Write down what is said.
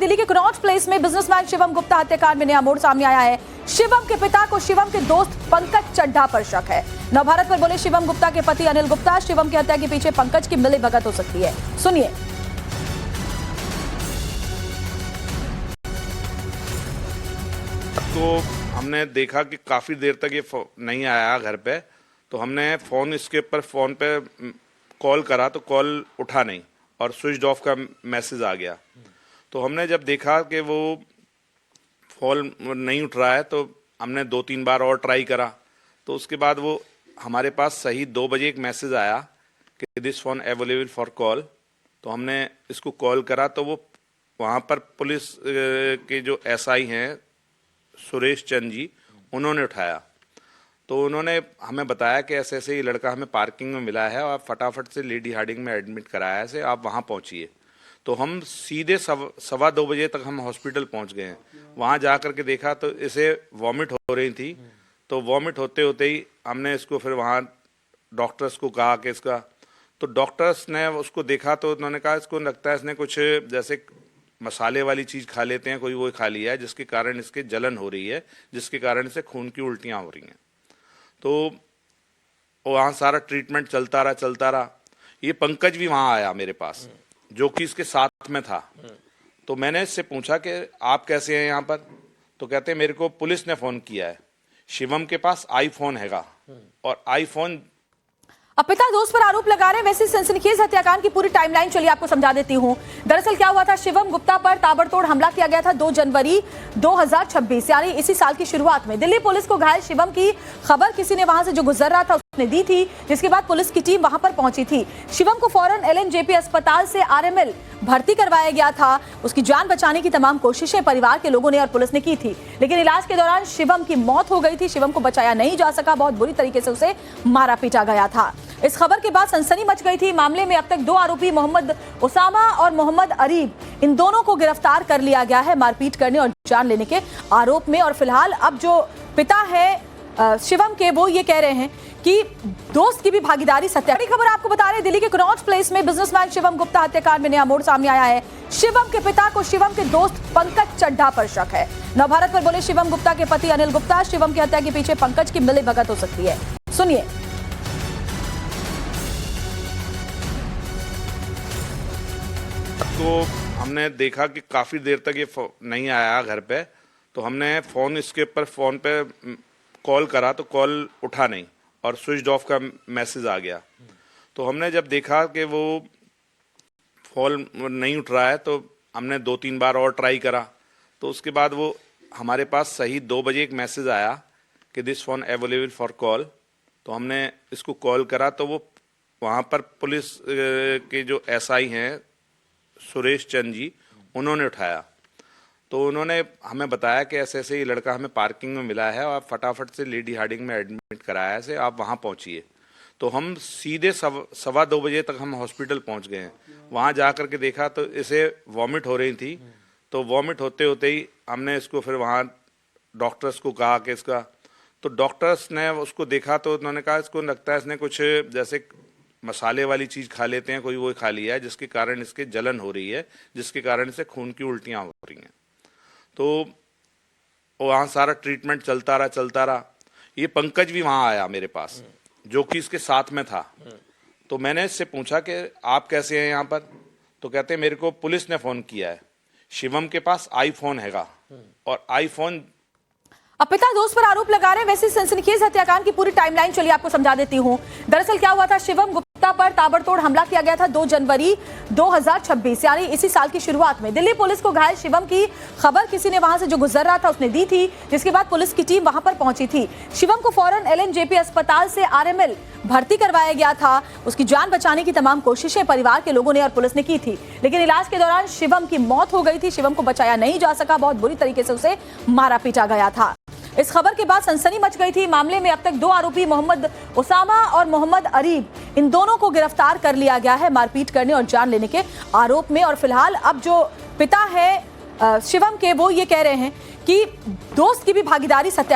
दिल्ली के Connaught place में businessman Shivam Gupta हत्याकांड में नया मोड़ सामने आया है। शिवम के पिता को शिवम के दोस्त पंकज चड्ढा पर शक है। नवभारत पर बोले शिवम गुप्ता के पति अनिल गुप्ता, शिवम की हत्या के पीछे पंकज की मिलीभगत हो सकती है। सुनिए। तो हमने देखा कि काफी देर तक ये नहीं आया घर पे, तो हमने फोन पे कॉल करा तो कॉल उठा नहीं और स्विच ऑफ का मैसेज आ गया। तो हमने जब देखा कि वो फोन नहीं उठ रहा है तो हमने 2-3 बार और ट्राई करा। तो उसके बाद वो हमारे पास सही 2 बजे एक मैसेज आया कि this phone available for call. तो हमने इसको कॉल करा तो वो वहाँ पर पुलिस के जो एसआई हैं सुरेश चंद जी, उन्होंने उठाया। तो उन्होंने हमें बताया कि ऐसे ऐसे ये लड़का हमें पार्किंग में मिला है और आप फटाफट से लेडी हार्डिंग में एडमिट कराया है, आप वहाँ पहुँचिए। तो हम सीधे 2:15 बजे तक हम हॉस्पिटल पहुँच गए हैं। वहाँ जा कर के देखा तो इसे वॉमिट हो रही थी। तो वॉमिट होते होते ही हमने इसको फिर वहाँ डॉक्टर्स को कहा कि इसका, तो डॉक्टर्स ने उसको देखा तो उन्होंने कहा इसको लगता है इसने कुछ जैसे मसाले वाली चीज़ खा लेते हैं कोई, वो खा लिया है जिसके कारण इसके जलन हो रही है, जिसके कारण इसे खून की उल्टियाँ हो रही हैं। तो वहाँ सारा ट्रीटमेंट चलता रहा। ये पंकज भी वहाँ आया मेरे पास, जो कि इसके साथ में था। तो मैंने इससे पूछा कि आप कैसे हैं यहाँ पर? तो कहते मेरे को पुलिस ने फ़ोन किया है, शिवम के पास आईफोन हैगा और आईफोन। अब पिता दोस्त पर आरोप लगा रहे हैं। वैसे सनसनीखेज हत्याकांड की पूरी टाइमलाइन चलिए आपको समझा देती हूं। दरअसल क्या हुआ था, शिवम गुप्ता पर ताबड़तोड़ हमला किया गया था 2 जनवरी 2026 यानी इसी साल की शुरुआत में। दिल्ली पुलिस को घायल शिवम की खबर किसी ने वहां से जो गुजर रहा था उसने दी थी, जिसके बाद पुलिस की टीम वहां पर पहुंची थी। शिवम को फौरन LNJP अस्पताल से RML भर्ती करवाया गया था। उसकी जान बचाने की तमाम कोशिशें परिवार के लोगों ने और पुलिस ने की थी, लेकिन इलाज के दौरान शिवम की मौत हो गई थी। शिवम को बचाया नहीं जा सका, बहुत बुरी तरीके से उसे मारा पीटा गया था। इस खबर के बाद सनसनी मच गई थी। मामले में अब तक 2 आरोपी मोहम्मद उसामा और मोहम्मद अरीब, इन दोनों को गिरफ्तार कर लिया गया है मारपीट करने और जान लेने के आरोप में। और फिलहाल अब जो पिता है शिवम के, वो ये कह रहे हैं कि दोस्त की भी भागीदारी सत्य। बड़ी खबर आपको बता रहे हैं, दिल्ली के कनॉट प्लेस में बिजनेसमैन शिवम गुप्ता हत्याकांड में नया मोड़ सामने आया है। शिवम के पिता को शिवम के दोस्त पंकज चड्ढा पर शक है। नवभारत पर बोले शिवम गुप्ता के पति अनिल गुप्ता, शिवम की हत्या के पीछे पंकज की मिलीभगत हो सकती है। सुनिए। तो हमने देखा कि काफ़ी देर तक ये नहीं आया घर पे, तो हमने फोन पे कॉल करा तो कॉल उठा नहीं और स्विच ऑफ का मैसेज आ गया। तो हमने जब देखा कि वो फोन नहीं उठ रहा है तो हमने 2-3 बार और ट्राई करा। तो उसके बाद वो हमारे पास सही 2 बजे एक मैसेज आया कि this phone available for call. तो हमने इसको कॉल करा तो वो वहाँ पर पुलिस के जो SI हैं सुरेश चंद जी, उन्होंने उठाया। तो उन्होंने हमें बताया कि ऐसे ऐसे ये लड़का हमें पार्किंग में मिला है और आप फटाफट से लेडी हार्डिंग में एडमिट कराया है, आप वहाँ पहुँचिए। तो हम सीधे 2:15 बजे तक हम हॉस्पिटल पहुँच गए हैं। वहाँ जा कर के देखा तो इसे वॉमिट हो रही थी। तो वॉमिट होते होते ही हमने इसको फिर वहाँ डॉक्टर्स को कहा कि इसका, तो डॉक्टर्स ने उसको देखा तो उन्होंने कहा इसको लगता है इसने कुछ जैसे मसाले वाली चीज़ खा लेते हैं कोई, वो खा लिया है जिसके कारण इसके जलन हो रही है, जिसके कारण इसे खून की उल्टियाँ हो रही हैं। तो वहाँ सारा ट्रीटमेंट चलता रहा। ये पंकज भी वहाँ आया मेरे पास, जो कि इसके साथ में था। तो मैंने इससे पूछा कि आप कैसे हैं यहाँ पर? तो कहते मेरे को पुलिस ने फ़ोन किया है, शिवम के पास आईफोन हैगा और आईफोन। अब पिता दोस्त पर आरोप लगा रहे हैं। वैसे सनसनीखेज हत्याकांड की पूरी टाइमलाइन चलिए आपको समझा देती हूं। दरअसल क्या हुआ था, शिवम गुप्ता पर ताबड़तोड़ हमला किया गया था 2 जनवरी 2026 यानी इसी साल की शुरुआत में। दिल्ली पुलिस को घायल शिवम की खबर किसी ने वहां से जो गुजर रहा था उसने दी थी, जिसके बाद पुलिस की टीम वहां पर पहुंची थी। शिवम को फौरन LNJP अस्पताल से RML भर्ती करवाया गया था। उसकी जान बचाने की तमाम कोशिशें परिवार के लोगों ने और पुलिस ने की थी, लेकिन इलाज के दौरान शिवम की मौत हो गई थी। शिवम को बचाया नहीं जा सका, बहुत बुरी तरीके से उसे मारा पीटा गया था। इस खबर के बाद सनसनी मच गई थी। मामले में अब तक 2 आरोपी मोहम्मद उसामा और मोहम्मद अरीब, इन दोनों को गिरफ्तार कर लिया गया है मारपीट करने और जान लेने के आरोप में। और फिलहाल अब जो पिता है शिवम के, वो ये कह रहे हैं कि दोस्त की भी भागीदारी सत्य